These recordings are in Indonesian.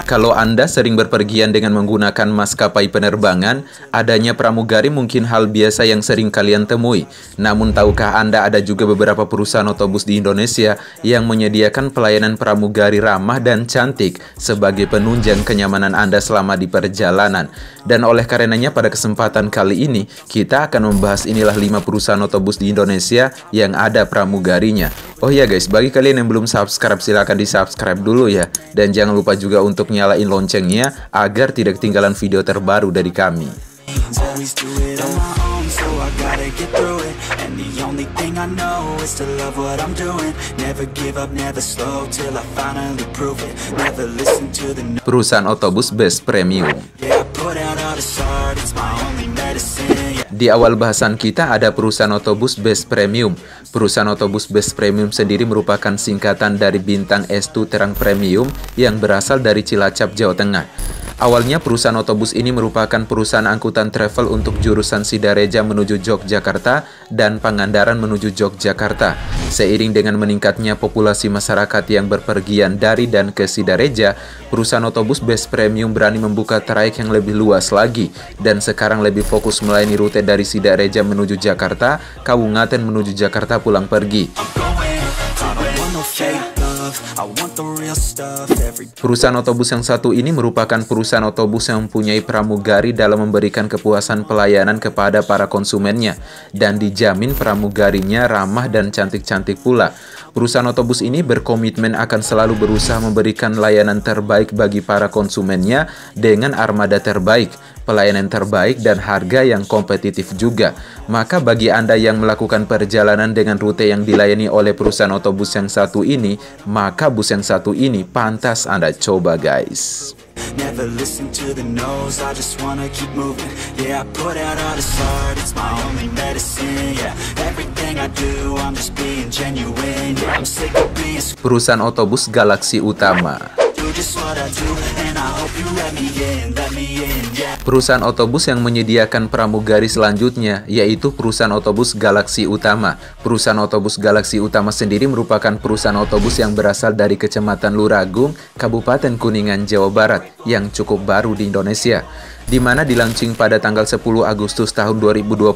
Kalau Anda sering berpergian dengan menggunakan maskapai penerbangan, adanya pramugari mungkin hal biasa yang sering kalian temui. Namun tahukah Anda ada juga beberapa perusahaan otobus di Indonesia yang menyediakan pelayanan pramugari ramah dan cantik sebagai penunjang kenyamanan Anda selama di perjalanan. Dan oleh karenanya pada kesempatan kali ini, kita akan membahas inilah 5 perusahaan otobus di Indonesia yang ada pramugarinya. Oh ya guys, bagi kalian yang belum subscribe, silahkan di-subscribe dulu ya. Dan jangan lupa juga untuk nyalain loncengnya agar tidak ketinggalan video terbaru dari kami. Perusahaan otobus Best Premium. Di awal bahasan kita ada perusahaan otobus Best Premium. Perusahaan otobus Best Premium sendiri merupakan singkatan dari Bintang Estu Terang Premium yang berasal dari Cilacap, Jawa Tengah. Awalnya perusahaan otobus ini merupakan perusahaan angkutan travel untuk jurusan Sidareja menuju Yogyakarta dan Pangandaran menuju Yogyakarta. Seiring dengan meningkatnya populasi masyarakat yang berpergian dari dan ke Sidareja, perusahaan otobus Best Premium berani membuka trayek yang lebih luas lagi dan sekarang lebih fokus melayani rute dari Sidareja menuju Jakarta, Kabupaten menuju Jakarta pulang pergi. Perusahaan otobus yang satu ini merupakan perusahaan otobus yang mempunyai pramugari dalam memberikan kepuasan pelayanan kepada para konsumennya dan dijamin pramugarinya ramah dan cantik-cantik pula. Perusahaan otobus ini berkomitmen akan selalu berusaha memberikan layanan terbaik bagi para konsumennya dengan armada terbaik, pelayanan terbaik, dan harga yang kompetitif juga. Maka bagi Anda yang melakukan perjalanan dengan rute yang dilayani oleh perusahaan otobus yang satu ini, maka bus yang satu ini pantas Anda coba guys. Never listen to the no's, I just wanna keep moving. Yeah, I put out all this art, it's my only medicine. Yeah, everything I do, I'm just being genuine. Yeah, I'm sick of being... Perusahaan otobus Galaxy Utama. Perusahaan otobus yang menyediakan pramugari selanjutnya yaitu perusahaan otobus Galaxy Utama. Perusahaan otobus Galaxy Utama sendiri merupakan perusahaan otobus yang berasal dari Kecamatan Luragung, Kabupaten Kuningan, Jawa Barat yang cukup baru di Indonesia, di mana dilaunching pada tanggal 10 Agustus tahun 2021.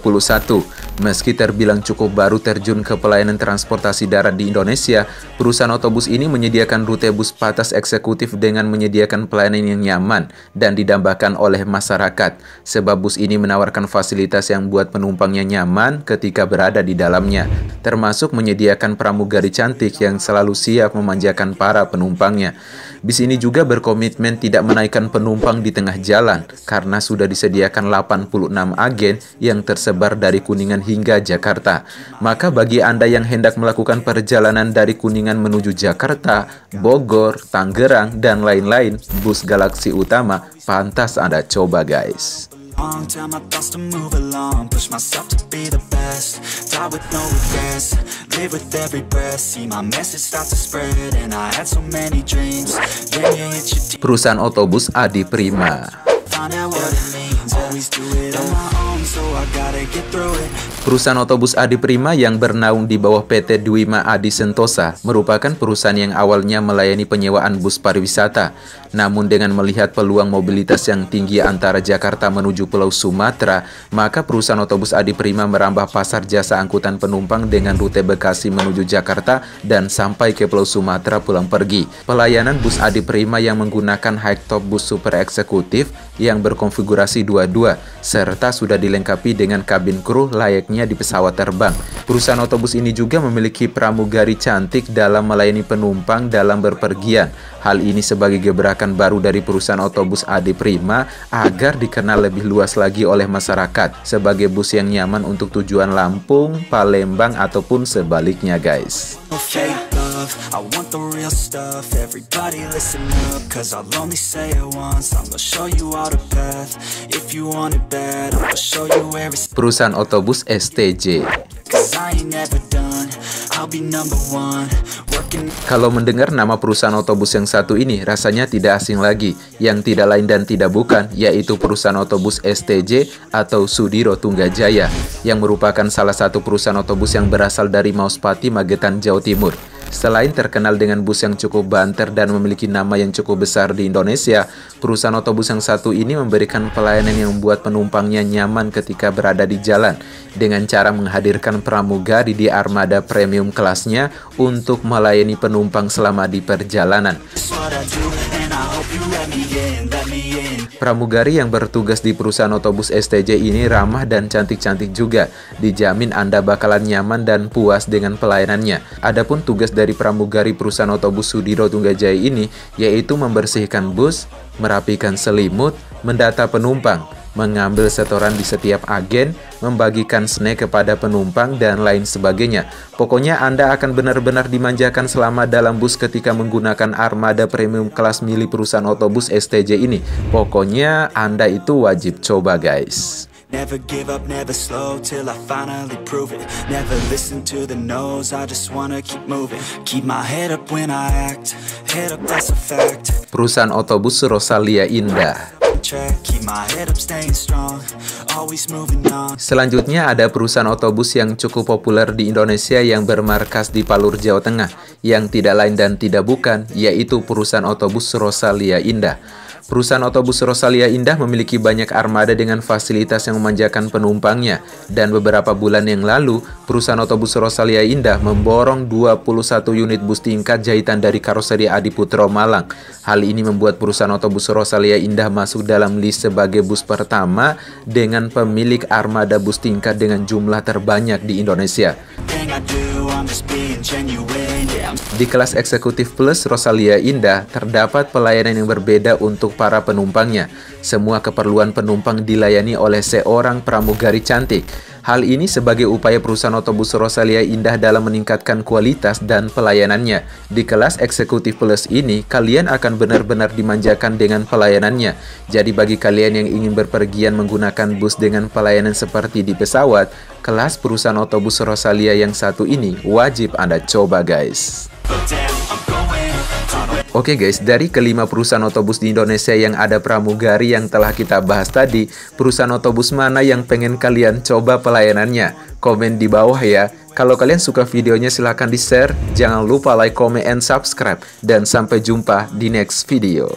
Meski terbilang cukup baru terjun ke pelayanan transportasi darat di Indonesia, perusahaan otobus ini menyediakan rute bus patas eksekutif dengan menyediakan pelayanan yang nyaman dan didambakan oleh masyarakat, sebab bus ini menawarkan fasilitas yang buat penumpangnya nyaman ketika berada di dalamnya, termasuk menyediakan pramugari cantik yang selalu siap memanjakan para penumpangnya. Bis ini juga berkomitmen tidak menaikkan penumpang di tengah jalan, karena sudah disediakan 86 agen yang tersebar dari Kuningan hingga Jakarta. Maka bagi Anda yang hendak melakukan perjalanan dari Kuningan menuju Jakarta, Bogor, Tangerang, dan lain-lain, bus Galaxy Utama pantas Anda coba guys. Perusahaan otobus Adi Prima. Perusahaan otobus Adi Prima yang bernaung di bawah PT Dwima Adi Sentosa merupakan perusahaan yang awalnya melayani penyewaan bus pariwisata. Namun dengan melihat peluang mobilitas yang tinggi antara Jakarta menuju Pulau Sumatera, maka perusahaan otobus Adi Prima merambah pasar jasa angkutan penumpang dengan rute Bekasi menuju Jakarta dan sampai ke Pulau Sumatera pulang pergi. Pelayanan bus Adi Prima yang menggunakan high top bus super eksekutif yang berkonfigurasi 22 serta sudah dilengkapi dengan kabin kru layaknya di pesawat terbang. Perusahaan otobus ini juga memiliki pramugari cantik dalam melayani penumpang dalam berpergian. Hal ini sebagai gebrakan baru dari perusahaan otobus Adi Prima agar dikenal lebih luas lagi oleh masyarakat sebagai bus yang nyaman untuk tujuan Lampung, Palembang, ataupun sebaliknya guys. Perusahaan otobus STJ. Kalau mendengar nama perusahaan otobus yang satu ini, rasanya tidak asing lagi, yang tidak lain dan tidak bukan, yaitu perusahaan otobus STJ atau Sudiro Tunggajaya, yang merupakan salah satu perusahaan otobus yang berasal dari Mauspati, Magetan, Jawa Timur. Selain terkenal dengan bus yang cukup banter dan memiliki nama yang cukup besar di Indonesia, perusahaan otobus yang satu ini memberikan pelayanan yang membuat penumpangnya nyaman ketika berada di jalan, dengan cara menghadirkan pramugari di armada premium kelasnya untuk melayani penumpang selama di perjalanan. Pramugari yang bertugas di perusahaan otobus STJ ini ramah dan cantik-cantik juga. Dijamin Anda bakalan nyaman dan puas dengan pelayanannya. Adapun tugas dari pramugari perusahaan otobus Sudiro Tunggajaya ini yaitu membersihkan bus, merapikan selimut, mendata penumpang, mengambil setoran di setiap agen, membagikan snack kepada penumpang, dan lain sebagainya. Pokoknya Anda akan benar-benar dimanjakan selama dalam bus ketika menggunakan armada premium kelas milik perusahaan otobus STJ ini. Pokoknya Anda itu wajib coba, guys. Never give up, never slow till I finally prove it. Never listen to the no's, I just wanna keep moving. Keep my head up when I act, head up that's a fact. Perusahaan otobus Rosalia Indah. Keep my head up staying strong, always moving on. Selanjutnya ada perusahaan otobus yang cukup populer di Indonesia yang bermarkas di Palur, Jawa Tengah, yang tidak lain dan tidak bukan, yaitu perusahaan otobus Rosalia Indah. Perusahaan otobus Rosalia Indah memiliki banyak armada dengan fasilitas yang memanjakan penumpangnya, dan beberapa bulan yang lalu, perusahaan otobus Rosalia Indah memborong 21 unit bus tingkat jahitan dari karoseri Adiputro Malang. Hal ini membuat perusahaan otobus Rosalia Indah masuk dalam list sebagai bus pertama dengan pemilik armada bus tingkat dengan jumlah terbanyak di Indonesia. Di kelas eksekutif plus Rosalia Indah, terdapat pelayanan yang berbeda untuk para penumpangnya. Semua keperluan penumpang dilayani oleh seorang pramugari cantik. Hal ini sebagai upaya perusahaan otobus Rosalia Indah dalam meningkatkan kualitas dan pelayanannya. Di kelas eksekutif plus ini, kalian akan benar-benar dimanjakan dengan pelayanannya. Jadi bagi kalian yang ingin berpergian menggunakan bus dengan pelayanan seperti di pesawat, kelas perusahaan otobus Rosalia yang satu ini wajib Anda coba, guys. Oke guys, dari kelima perusahaan otobus di Indonesia yang ada pramugari yang telah kita bahas tadi, perusahaan otobus mana yang pengen kalian coba pelayanannya? Komen di bawah ya. Kalau kalian suka videonya silahkan di-share, jangan lupa like, comment, and subscribe. Dan sampai jumpa di next video.